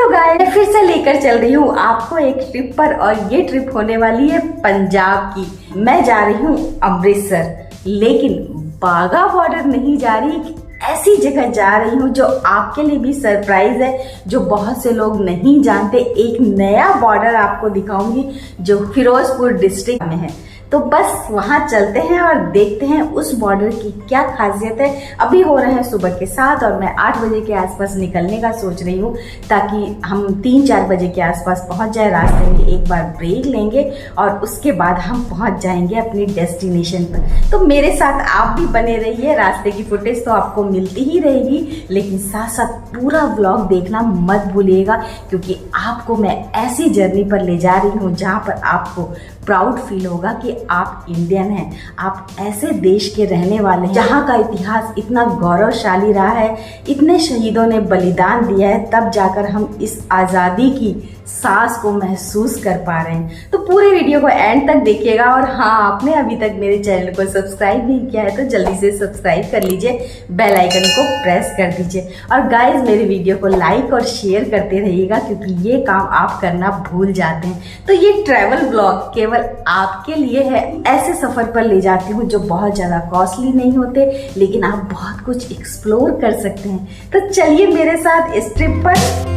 Hello guys, फिर से लेकर चल रही हूँ आपको एक ट्रिप पर और ये ट्रिप होने वाली है पंजाब की। मैं जा रही हूँ अमृतसर, लेकिन बाघा बॉर्डर नहीं जा रही, ऐसी जगह जा रही हूँ जो आपके लिए भी सरप्राइज है, जो बहुत से लोग नहीं जानते। एक नया बॉर्डर आपको दिखाऊंगी जो फिरोजपुर डिस्ट्रिक्ट में है। तो बस वहां चलते हैं और देखते हैं उस बॉर्डर की क्या खासियत है। अभी हो रहे हैं सुबह के 7 और मैं 8 बजे के आसपास निकलने का सोच रही हूँ, ताकि हम 3-4 बजे के आसपास पहुँच जाए। रास्ते में एक बार ब्रेक लेंगे और उसके बाद हम पहुँच जाएंगे अपनी डेस्टिनेशन पर। तो मेरे साथ आप भी बने रहिए, रास्ते की फुटेज तो आपको मिलती ही रहेगी, लेकिन साथ साथ पूरा व्लॉग देखना मत भूलिएगा, क्योंकि आपको मैं ऐसी जर्नी पर ले जा रही हूँ जहाँ पर आपको प्राउड फील होगा कि आप इंडियन हैं, आप ऐसे देश के रहने वाले हैं जहाँ का इतिहास इतना गौरवशाली रहा है, इतने शहीदों ने बलिदान दिया है, तब जाकर हम इस आज़ादी की सांस को महसूस कर पा रहे हैं। तो पूरे वीडियो को एंड तक देखिएगा। और हाँ, आपने अभी तक मेरे चैनल को सब्सक्राइब नहीं किया है तो जल्दी से सब्सक्राइब कर लीजिए, बेल आइकन को प्रेस कर दीजिए और गाइज मेरे वीडियो को लाइक और शेयर करते रहिएगा, क्योंकि ये काम आप करना भूल जाते हैं। तो ये ट्रैवल ब्लॉग केवल आपके लिए है। ऐसे सफ़र पर ले जाती हूँ जो बहुत ज़्यादा कॉस्टली नहीं होते, लेकिन आप बहुत कुछ एक्सप्लोर कर सकते हैं। तो चलिए मेरे साथ इस ट्रिप पर।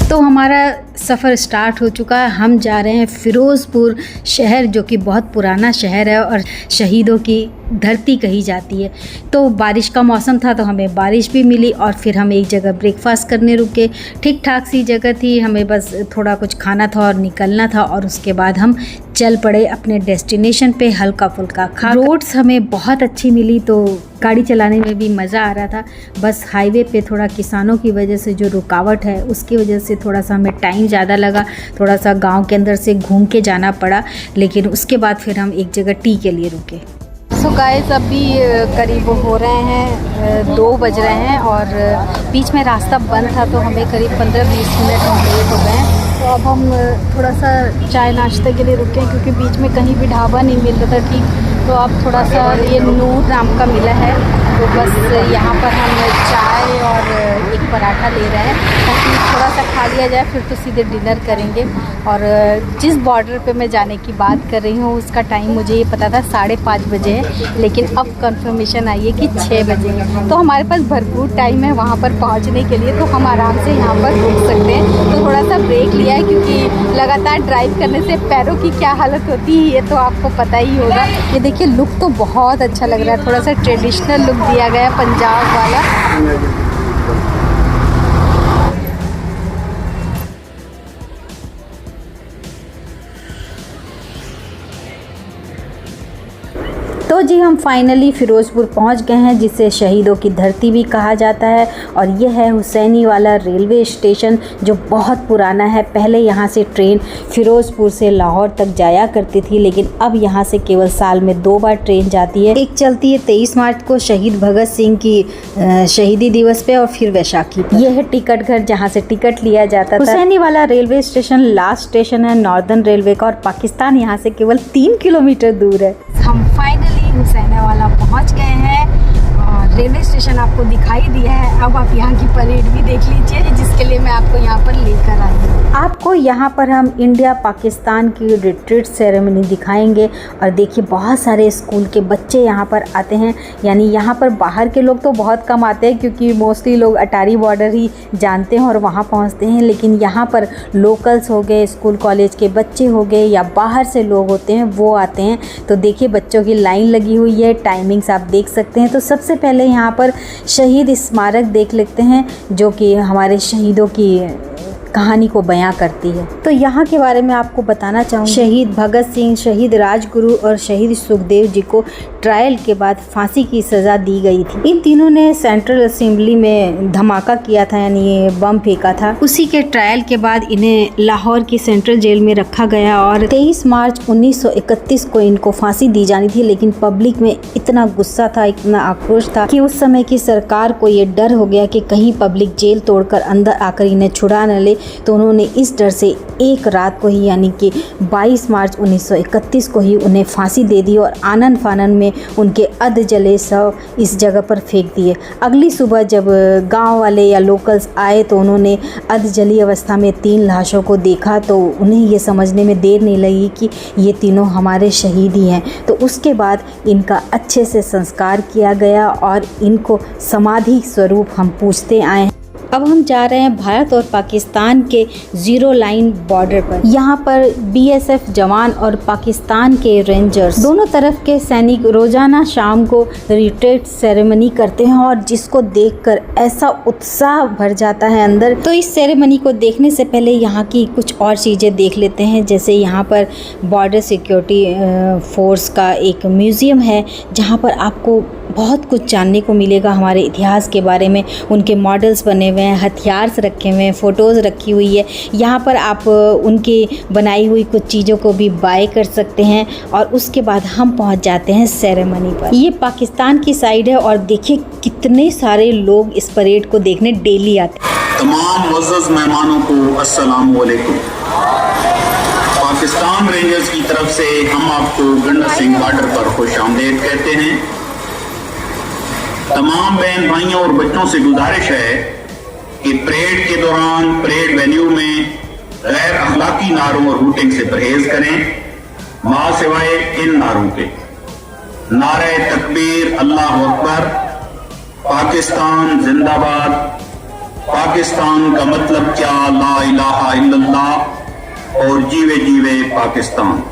तो हमारा सफ़र स्टार्ट हो चुका है। हम जा रहे हैं फिरोज़पुर शहर, जो कि बहुत पुराना शहर है और शहीदों की धरती कही जाती है। तो बारिश का मौसम था तो हमें बारिश भी मिली और फिर हम एक जगह ब्रेकफास्ट करने रुके। ठीक ठाक सी जगह थी, हमें बस थोड़ा कुछ खाना था और निकलना था, और उसके बाद हम चल पड़े अपने डेस्टिनेशन पे हल्का फुल्का खा। रोड्स हमें बहुत अच्छी मिली तो गाड़ी चलाने में भी मज़ा आ रहा था। बस हाईवे पे थोड़ा किसानों की वजह से जो रुकावट है उसकी वजह से थोड़ा सा हमें टाइम ज़्यादा लगा, थोड़ा सा गांव के अंदर से घूम के जाना पड़ा, लेकिन उसके बाद फिर हम एक जगह टी के लिए रुके। सो गाइस, अभी करीब हो रहे हैं 2 बज रहे हैं और बीच में रास्ता बंद था तो हमें करीब 15-20 मिनट हम लेट हो गए। तो अब हम थोड़ा सा चाय नाश्ते के लिए रुके, क्योंकि बीच में कहीं भी ढाबा नहीं मिल रहा था ठीक। तो अब थोड़ा सा ये नूर नाम का मिला है, तो बस यहाँ पर हम चाय और एक पराठा ले रहे हैं ताकि थोड़ा सा खा लिया जाए, फिर तो सीधे डिनर करेंगे। और जिस बॉर्डर पे मैं जाने की बात कर रही हूँ उसका टाइम मुझे ये पता था 5:30 बजे है, लेकिन अब कंफर्मेशन आई है कि 6 बजे है। तो हमारे पास भरपूर टाइम है वहाँ पर पहुँचने के लिए, तो हम आराम से यहाँ पर रुक सकते हैं। तो थोड़ा सा ब्रेक लिया है, क्योंकि लगातार ड्राइव करने से पैरों की क्या हालत होती है ये तो आपको पता ही होगा। ये देखिए, लुक तो बहुत अच्छा लग रहा है, थोड़ा सा ट्रेडिशनल लुक दिया गया है पंजाब वाला। तो जी, हम फाइनली फ़िरोज़पुर पहुंच गए हैं, जिसे शहीदों की धरती भी कहा जाता है। और यह है हुसैनी वाला रेलवे स्टेशन, जो बहुत पुराना है। पहले यहाँ से ट्रेन फ़िरोज़पुर से लाहौर तक जाया करती थी, लेकिन अब यहाँ से केवल साल में 2 बार ट्रेन जाती है। एक चलती है 23 मार्च को शहीद भगत सिंह की शहीदी दिवस पे, और फिर वैशाखी। यह है टिकट घर जहाँ से टिकट लिया जाता था। हुसैनी वाला रेलवे स्टेशन लास्ट स्टेशन है नॉर्दर्न रेलवे का, और पाकिस्तान यहाँ से केवल 3 किलोमीटर दूर है। हम फाइनली हुसैना वाला पहुंच गए हैं और रेलवे स्टेशन आपको दिखाई दिया है। अब आप यहाँ की परेड भी देख लीजिए, जिसके लिए मैं आपको यहाँ पर लेकर आई हूँ। आपको यहाँ पर हम इंडिया पाकिस्तान की रिट्रीट सेरेमनी दिखाएंगे। और देखिए, बहुत सारे स्कूल के बच्चे यहाँ पर आते हैं, यानी यहाँ पर बाहर के लोग तो बहुत कम आते हैं, क्योंकि मोस्टली लोग अटारी बॉर्डर ही जानते हैं और वहाँ पहुँचते हैं। लेकिन यहाँ पर लोकल्स हो गए, स्कूल कॉलेज के बच्चे हो गए, या बाहर से लोग होते हैं वो आते हैं। तो देखिए, बच्चों की लाइन लगी हुई है, टाइमिंग्स आप देख सकते हैं। तो सबसे पहले यहाँ पर शहीद स्मारक देख लेते हैं, जो कि हमारे शहीदों की कहानी को बयां करती है। तो यहाँ के बारे में आपको बताना चाहूँगी। शहीद भगत सिंह, शहीद राजगुरु और शहीद सुखदेव जी को ट्रायल के बाद फांसी की सज़ा दी गई थी। इन तीनों ने सेंट्रल असेंबली में धमाका किया था, यानी ये बम फेंका था। उसी के ट्रायल के बाद इन्हें लाहौर की सेंट्रल जेल में रखा गया और 23 मार्च 1931 को इनको फांसी दी जानी थी। लेकिन पब्लिक में इतना गुस्सा था, इतना आक्रोश था कि उस समय की सरकार को ये डर हो गया कि कहीं पब्लिक जेल तोड़कर अंदर आकर इन्हें छुड़ा न ले, तो उन्होंने इस डर से एक रात को ही यानी कि 22 मार्च 1931 को ही उन्हें फांसी दे दी और आनन फानन में उनके अध जले शव इस जगह पर फेंक दिए। अगली सुबह जब गांव वाले या लोकल्स आए तो उन्होंने अध जली अवस्था में 3 लाशों को देखा, तो उन्हें ये समझने में देर नहीं लगी कि ये तीनों हमारे शहीद ही हैं। तो उसके बाद इनका अच्छे से संस्कार किया गया और इनको समाधि स्वरूप हम पूजते आए हैं। अब हम जा रहे हैं भारत और पाकिस्तान के ज़ीरो लाइन बॉर्डर पर। यहाँ पर बीएसएफ जवान और पाकिस्तान के रेंजर्स दोनों तरफ के सैनिक रोज़ाना शाम को रिट्रीट सेरेमनी करते हैं और जिसको देखकर ऐसा उत्साह भर जाता है अंदर। तो इस सेरेमनी को देखने से पहले यहाँ की कुछ और चीज़ें देख लेते हैं। जैसे यहाँ पर बॉर्डर सिक्योरिटी फोर्स का एक म्यूज़ियम है जहाँ पर आपको बहुत कुछ जानने को मिलेगा हमारे इतिहास के बारे में। उनके मॉडल्स बने हुए हैं, हथियार रखे हुए हैं, फ़ोटोज़ रखी हुई है। यहाँ पर आप उनकी बनाई हुई कुछ चीज़ों को भी बाय कर सकते हैं और उसके बाद हम पहुँच जाते हैं सेरेमनी पर। ये पाकिस्तान की साइड है और देखिए कितने सारे लोग इस परेड को देखने डेली आते हैं। तमाम मुअज़्ज़ज़ मेहमानों को अस्सलाम वालेकुम। पाकिस्तान रेंजर्स की तरफ से हम आपको गंडा सिंह बॉर्डर पर खुशामदीद कहते हैं। तमाम बहन भाइयों और बच्चों से गुजारिश है कि परेड के दौरान परेड वेन्यू में गैर अखलाकी नारों और हूटिंग से परहेज करें मां सिवाय इन नारों के। नारे तकबीर, अल्लाह अकबर, पाकिस्तान जिंदाबाद, पाकिस्तान का मतलब क्या, ला इलाहा इल्लल्लाह और जीवे जीवे पाकिस्तान।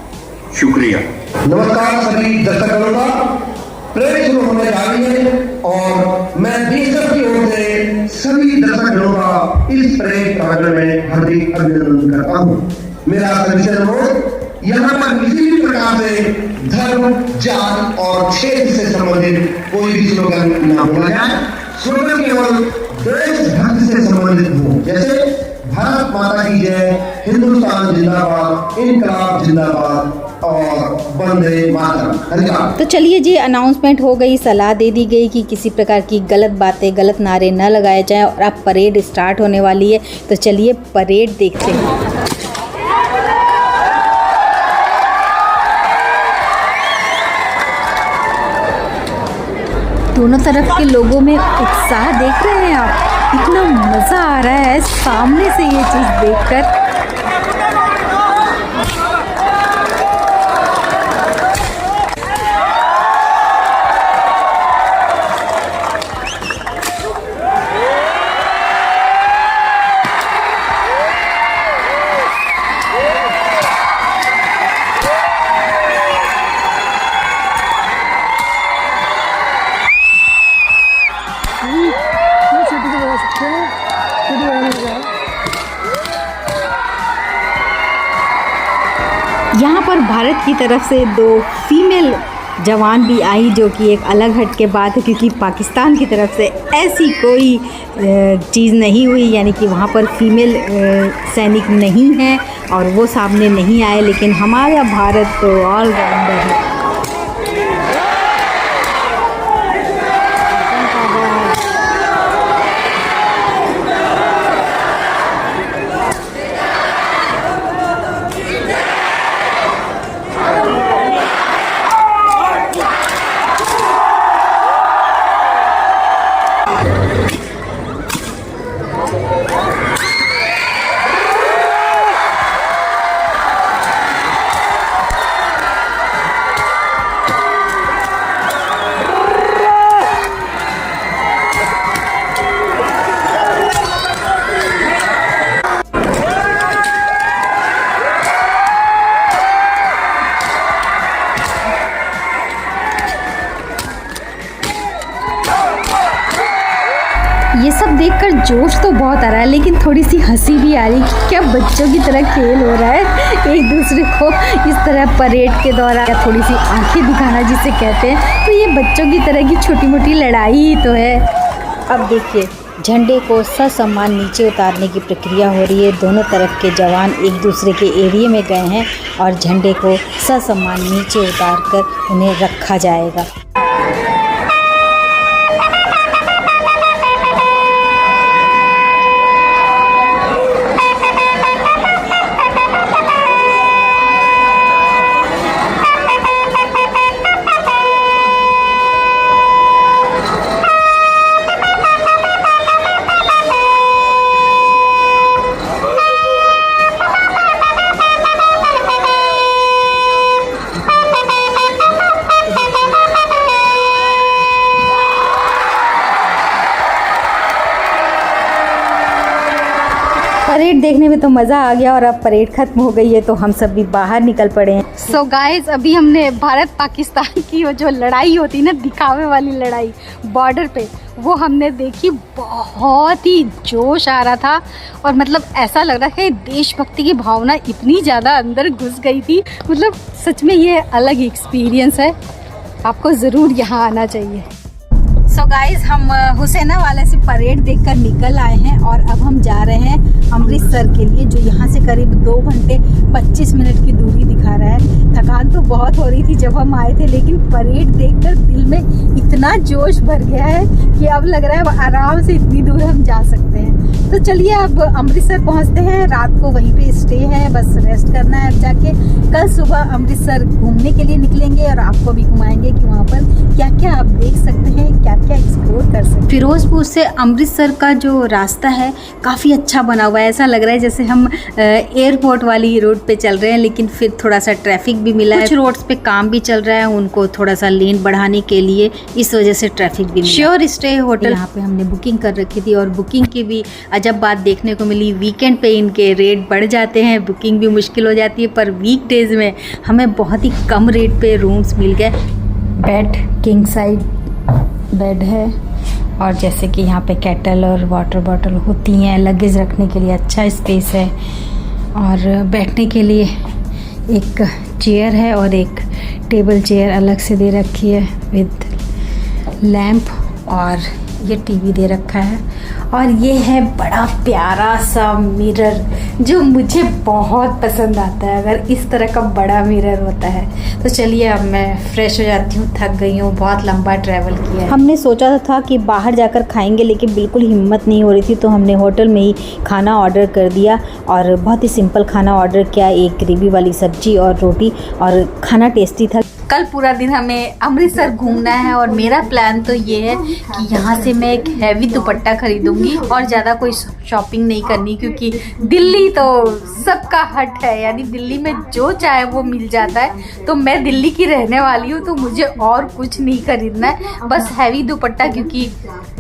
शुक्रिया। नमस्कार सभी दर्शकों का। परेड शुरू होने जा रही है और मैं बीएसएफ की ओर से सभी दर्शकों का इस परेड प्रांगण में हार्दिक अभिनंदन करता हूँ। मेरा सभी अनुरोध, यहाँ पर किसी भी प्रकार से धर्म, जात और क्षेत्र से संबंधित कोई भी स्लोगन न बोला जाए। स्लोगन केवल देशभक्ति से संबंधित हो, जैसे भारत माता की जय, हिंदुस्तान जिंदाबाद, इनकलाब जिंदाबाद और वंदे मातरम। हरियाणा। तो चलिए जी, अनाउंसमेंट हो गई, सलाह दे दी गई कि किसी प्रकार की गलत बातें, गलत नारे न लगाए जाएं और अब परेड स्टार्ट होने वाली है। तो चलिए परेड देखते हैं। दोनों तरफ के लोगों में उत्साह देख रहे हैं आप, इतना मज़ा आ रहा है सामने से ये चीज़ देखकर। यहाँ पर भारत की तरफ से 2 फीमेल जवान भी आई, जो कि एक अलग हट के बात है क्योंकि पाकिस्तान की तरफ से ऐसी कोई चीज़ नहीं हुई, यानी कि वहाँ पर फीमेल सैनिक नहीं हैं और वो सामने नहीं आए। लेकिन हमारा भारत तो ऑलराउंडर है। ये सब देखकर जोश तो बहुत आ रहा है, लेकिन थोड़ी सी हंसी भी आ रही है कि क्या बच्चों की तरह खेल हो रहा है। एक दूसरे को इस तरह परेड के दौरान या थोड़ी सी आंखें दिखाना जिसे कहते हैं, तो ये बच्चों की तरह की छोटी मोटी लड़ाई ही तो है। अब देखिए, झंडे को ससम्मान नीचे उतारने की प्रक्रिया हो रही है। दोनों तरफ के जवान एक दूसरे के एरिया में गए हैं और झंडे को ससम्मान नीचे उतारकर उन्हें रखा जाएगा। परेड देखने में तो मज़ा आ गया और अब परेड ख़त्म हो गई है तो हम सब भी बाहर निकल पड़े हैं। सो गाइस, अभी हमने भारत पाकिस्तान की वो जो लड़ाई होती है ना, दिखावे वाली लड़ाई बॉर्डर पे, वो हमने देखी। बहुत ही जोश आ रहा था और मतलब ऐसा लग रहा है देशभक्ति की भावना इतनी ज़्यादा अंदर घुस गई थी। मतलब सच में ये अलग एक्सपीरियंस है, आपको ज़रूर यहाँ आना चाहिए। सो गाइज, हम हुसैना वाले से परेड देखकर निकल आए हैं और अब हम जा रहे हैं अमृतसर के लिए, जो यहाँ से करीब 2 घंटे 25 मिनट की दूरी दिखा रहा है। थकान तो बहुत हो रही थी जब हम आए थे, लेकिन परेड देखकर दिल में इतना जोश भर गया है कि अब लग रहा है आराम से इतनी दूर हम जा सकते हैं। तो चलिए अब अमृतसर पहुँचते हैं। रात को वहीं पे स्टे है, बस रेस्ट करना है अब जाके। कल सुबह अमृतसर घूमने के लिए निकलेंगे और आपको भी घुमाएंगे कि वहाँ पर क्या क्या आप देख सकते हैं, क्या क्या एक्सप्लोर कर सकते हैं। फिरोजपुर से अमृतसर का जो रास्ता है काफ़ी अच्छा बना हुआ है। ऐसा लग रहा है जैसे हम एयरपोर्ट वाली रोड पे चल रहे हैं, लेकिन फिर थोड़ा सा ट्रैफिक भी मिला है। कुछ रोड्स पे काम भी चल रहा है, उनको थोड़ा सा लेन बढ़ाने के लिए, इस वजह से ट्रैफिक भी मिला। श्योर स्टे होटल यहाँ पे हमने बुकिंग कर रखी थी और बुकिंग की भी अजब बात देखने को मिली। वीकेंड पे इनके रेट बढ़ जाते हैं, बुकिंग भी मुश्किल हो जाती है, पर वीकडेज में हमें बहुत ही कम रेट पे रूम्स मिल गए। बेड किंग साइड बेड है और जैसे कि यहाँ पे केटल और वाटर बॉटल होती हैं, लगेज रखने के लिए अच्छा स्पेस है और बैठने के लिए एक चेयर है और एक टेबल चेयर अलग से दे रखी है विद लैंप, और ये टीवी दे रखा है। और ये है बड़ा प्यारा सा मिरर जो मुझे बहुत पसंद आता है, अगर इस तरह का बड़ा मिरर होता है तो। चलिए अब मैं फ्रेश हो जाती हूँ, थक गई हूँ, बहुत लंबा ट्रैवल किया है। हमने सोचा था कि बाहर जाकर खाएंगे, लेकिन बिल्कुल हिम्मत नहीं हो रही थी, तो हमने होटल में ही खाना ऑर्डर कर दिया और बहुत ही सिंपल खाना ऑर्डर किया, एक ग्रेवी वाली सब्जी और रोटी, और खाना टेस्टी था। कल पूरा दिन हमें अमृतसर घूमना है और मेरा प्लान तो ये है कि यहाँ से मैं एक हैवी दुपट्टा खरीदूंगी और ज़्यादा कोई शॉपिंग नहीं करनी, क्योंकि दिल्ली तो सबका हट है, यानी दिल्ली में जो चाहे वो मिल जाता है। तो मैं दिल्ली की रहने वाली हूँ, तो मुझे और कुछ नहीं खरीदना है, बस हैवी दुपट्टा, क्योंकि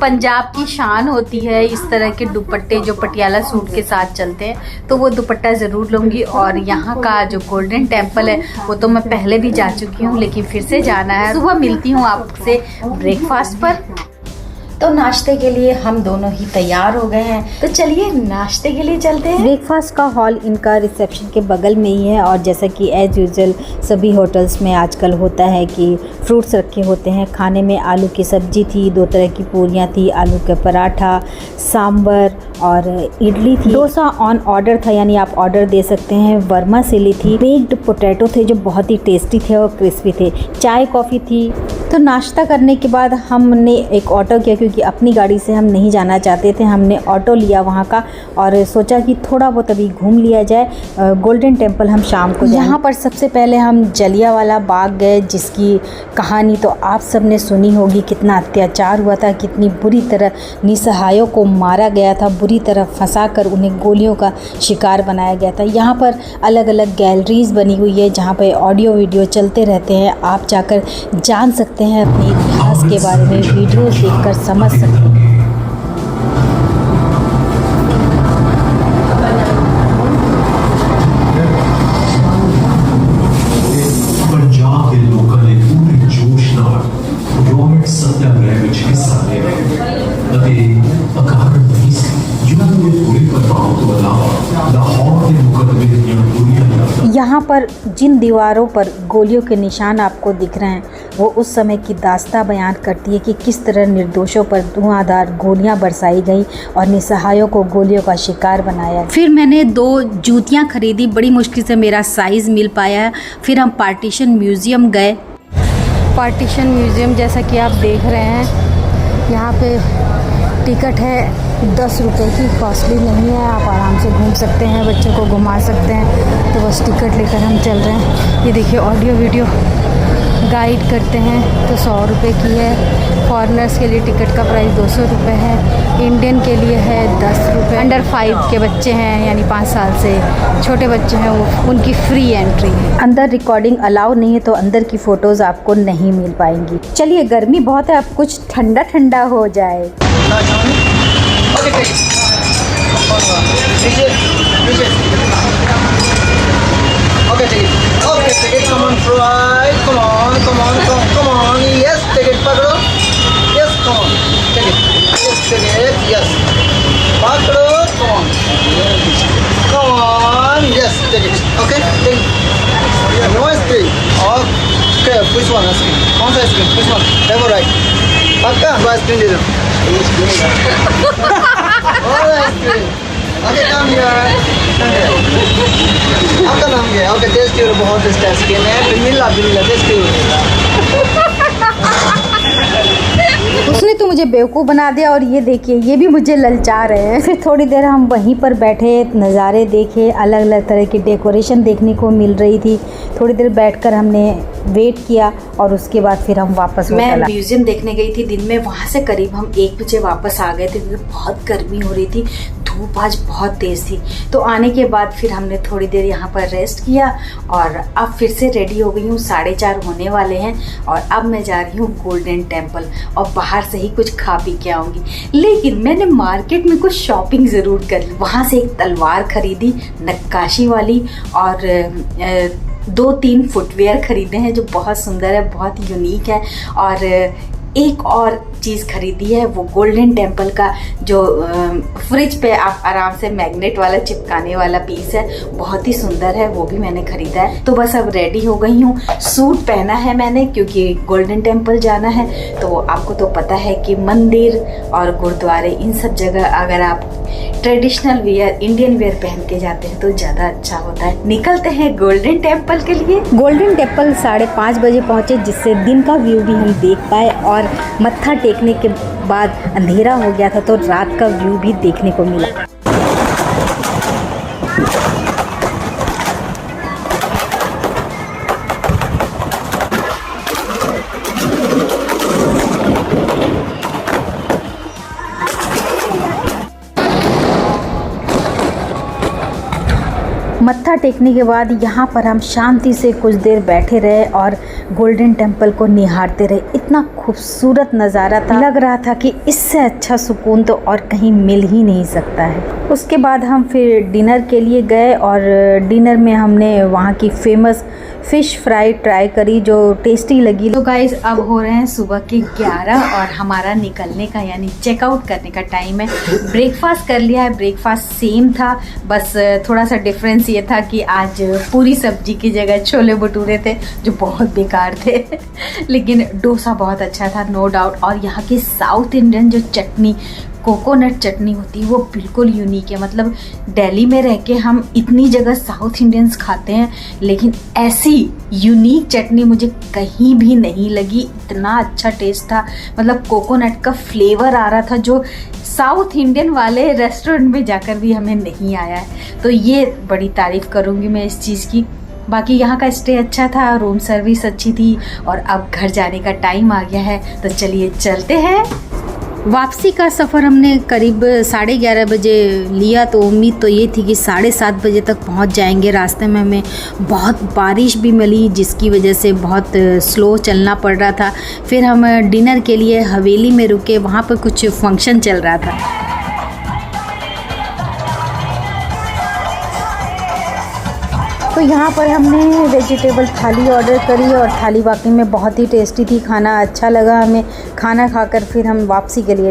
पंजाब की शान होती है इस तरह के दुपट्टे जो पटियाला सूट के साथ चलते हैं, तो वो दुपट्टा ज़रूर लूँगी। और यहाँ का जो गोल्डन टेम्पल है वो तो मैं पहले भी जा चुकी हूँ, लेकिन फिर से जाना है। सुबह मिलती हूँ आपसे ब्रेकफास्ट पर। तो नाश्ते के लिए हम दोनों ही तैयार हो गए हैं, तो चलिए नाश्ते के लिए चलते हैं। ब्रेकफास्ट का हॉल इनका रिसेप्शन के बगल में ही है और जैसा कि एज यूजुअल सभी होटल्स में आजकल होता है कि फ्रूट्स रखे होते हैं। खाने में आलू की सब्जी थी, 2 तरह की पूरियाँ थी, आलू का पराठा, सांबर और इडली थी। डोसा ऑन ऑर्डर था, यानी आप ऑर्डर दे सकते हैं। वर्मासिली थी, बेक्ड पोटैटो थे जो बहुत ही टेस्टी थे और क्रिस्पी थे, चाय कॉफ़ी थी। तो नाश्ता करने के बाद हमने एक ऑटो किया, क्योंकि अपनी गाड़ी से हम नहीं जाना चाहते थे। हमने ऑटो लिया वहाँ का और सोचा कि थोड़ा बहुत अभी घूम लिया जाए। गोल्डन टेम्पल हम शाम को जाएं। यहाँ पर सबसे पहले हम जलियांवाला बाग गए, जिसकी कहानी तो आप सब ने सुनी होगी, कितना अत्याचार हुआ था, कितनी बुरी तरह निसहायों को मारा गया था, बुरी तरह फंसाकर उन्हें गोलियों का शिकार बनाया गया था। यहाँ पर अलग अलग गैलरीज़ बनी हुई है जहाँ पर ऑडियो वीडियो चलते रहते हैं, आप जाकर जान सकते हैं, अपने इतिहास के बारे में वीडियोस देखकर समझ सकते हैं। पंजाब के लोगों ने पूरे जोश नाल गवर्नमेंट सत्याग्रह ਵਿੱਚ ਹਿੱਸਾ ਲਿਆ ਅਤੇ ਅਕਾਰਨ ਨਹੀਂ ਸੀ ਜਿਨ੍ਹਾਂ ਨੂੰ ਪੂਰੇ ਪ੍ਰਭਾਵ ਤੋਂ ਇਲਾਵਾ ਲਾਹੌਰ ਦੇ ਮੁਕੱਦਮੇ ਦੀਆਂ ਪੂਰੀਆਂ यहाँ पर जिन दीवारों पर गोलियों के निशान आपको दिख रहे हैं, वो उस समय की दास्तां बयान करती है कि किस तरह निर्दोषों पर धुआंधार गोलियां बरसाई गई और निसहायों को गोलियों का शिकार बनाया। फिर मैंने 2 जूतियां खरीदी, बड़ी मुश्किल से मेरा साइज़ मिल पाया। फिर हम पार्टीशन म्यूज़ियम गए। पार्टीशन म्यूज़ियम जैसा कि आप देख रहे हैं, यहाँ पे टिकट है 10 रुपये की, कॉस्टली नहीं है, आप आराम से घूम सकते हैं, बच्चों को घुमा सकते हैं। तो बस टिकट लेकर हम चल रहे हैं। ये देखिए ऑडियो वीडियो गाइड करते हैं तो 100 रुपये की है। फॉरेनर्स के लिए टिकट का प्राइस 200 रुपये है, इंडियन के लिए है 10 रुपये। अंडर 5 के बच्चे हैं, यानी 5 साल से छोटे बच्चे हैं, वो उनकी फ्री एंट्री है। अंदर रिकॉर्डिंग अलाउ नहीं है, तो अंदर की फ़ोटोज़ आपको नहीं मिल पाएंगी। चलिए, गर्मी बहुत है, अब कुछ ठंडा ठंडा हो जाए। Okay, take it. Okay, take it. Come on, fry. Come on, come on, come on. Yes, take it, pakdo. Yes, come on. Take it. Yes, take it. Yes. Pakdo. Come on. Come on. Yes, take it. Okay, take it. No ice cream. Okay, which one ice cream? Which ice cream? Which one? Left or right? Pakka, no ice cream did. All ice cream. Okay, come here. Come here. Okay, taste your बहुत test है इसके में बिल्ला test उसने तो मुझे बेवकूफ़ बना दिया और ये देखिए ये भी मुझे ललचा रहे हैं। फिर थोड़ी देर हम वहीं पर बैठे, नज़ारे देखे, अलग अलग तरह की डेकोरेशन देखने को मिल रही थी। थोड़ी देर बैठकर हमने वेट किया और उसके बाद फिर हम वापस मैं म्यूजियम देखने गई थी दिन में, वहाँ से करीब हम 1 बजे वापस आ गए थे क्योंकि बहुत गर्मी हो रही थी, धूप आज बहुत तेज़ थी। तो आने के बाद फिर हमने थोड़ी देर यहाँ पर रेस्ट किया और अब फिर से रेडी हो गई हूँ, 4:30 होने वाले हैं और अब मैं जा रही हूँ गोल्डन टेम्पल और बाहर से ही कुछ खा पी के आऊँगी। लेकिन मैंने मार्केट में कुछ शॉपिंग ज़रूर कर ली। वहाँ से एक तलवार खरीदी नक्काशी वाली और 2-3 फुटवेयर खरीदे हैं जो बहुत सुंदर है, बहुत यूनिक है। और एक और चीज़ खरीदी है, वो गोल्डन टेम्पल का जो फ्रिज पे आप आराम से मैग्नेट वाला चिपकाने वाला पीस है, बहुत ही सुंदर है, वो भी मैंने खरीदा है। तो बस अब रेडी हो गई हूँ। सूट पहना है मैंने क्योंकि गोल्डन टेम्पल जाना है। तो आपको तो पता है कि मंदिर और गुरुद्वारे इन सब जगह अगर आप ट्रेडिशनल वेयर, इंडियन वेयर पहन के जाते हैं तो ज़्यादा अच्छा होता है। निकलते हैं गोल्डन टेम्पल के लिए। गोल्डन टेम्पल 5:30 बजे पहुँचे, जिससे दिन का व्यू भी हम देख पाए और मत्था टेकने के बाद अंधेरा हो गया था तो रात का व्यू भी देखने को मिला। मत्था टेकने के बाद यहाँ पर हम शांति से कुछ देर बैठे रहे और गोल्डन टेम्पल को निहारते रहे। इतना खूबसूरत नज़ारा था, लग रहा था कि इससे अच्छा सुकून तो और कहीं मिल ही नहीं सकता है। उसके बाद हम फिर डिनर के लिए गए और डिनर में हमने वहाँ की फेमस फ़िश फ्राई ट्राई करी जो टेस्टी लगी। तो गाइस अब हो रहे हैं सुबह के 11 और हमारा निकलने का यानी चेकआउट करने का टाइम है। ब्रेकफास्ट कर लिया है, ब्रेकफास्ट सेम था, बस थोड़ा सा डिफरेंस ये था कि आज पूरी सब्जी की जगह छोले भटूरे थे जो बहुत बेकार थे लेकिन डोसा बहुत अच्छा था नो डाउट। और यहाँ की साउथ इंडियन जो चटनी, कोकोनट चटनी होती है वो बिल्कुल यूनिक है। मतलब दिल्ली में रह के हम इतनी जगह साउथ इंडियंस खाते हैं लेकिन ऐसी यूनिक चटनी मुझे कहीं भी नहीं लगी। इतना अच्छा टेस्ट था, मतलब कोकोनट का फ्लेवर आ रहा था जो साउथ इंडियन वाले रेस्टोरेंट में जाकर भी हमें नहीं आया है। तो ये बड़ी तारीफ़ करूँगी मैं इस चीज़ की। बाकी यहाँ का स्टे अच्छा था, रूम सर्विस अच्छी थी और अब घर जाने का टाइम आ गया है तो चलिए चलते हैं। वापसी का सफ़र हमने करीब 11:30 बजे लिया तो उम्मीद तो ये थी कि 7:30 बजे तक पहुंच जाएंगे। रास्ते में हमें बहुत बारिश भी मिली जिसकी वजह से बहुत स्लो चलना पड़ रहा था। फिर हम डिनर के लिए हवेली में रुके, वहाँ पर कुछ फंक्शन चल रहा था। तो यहाँ पर हमने वेजिटेबल थाली ऑर्डर करी और थाली वाकई में बहुत ही टेस्टी थी, खाना अच्छा लगा हमें। खाना खाकर फिर हम वापसी के लिए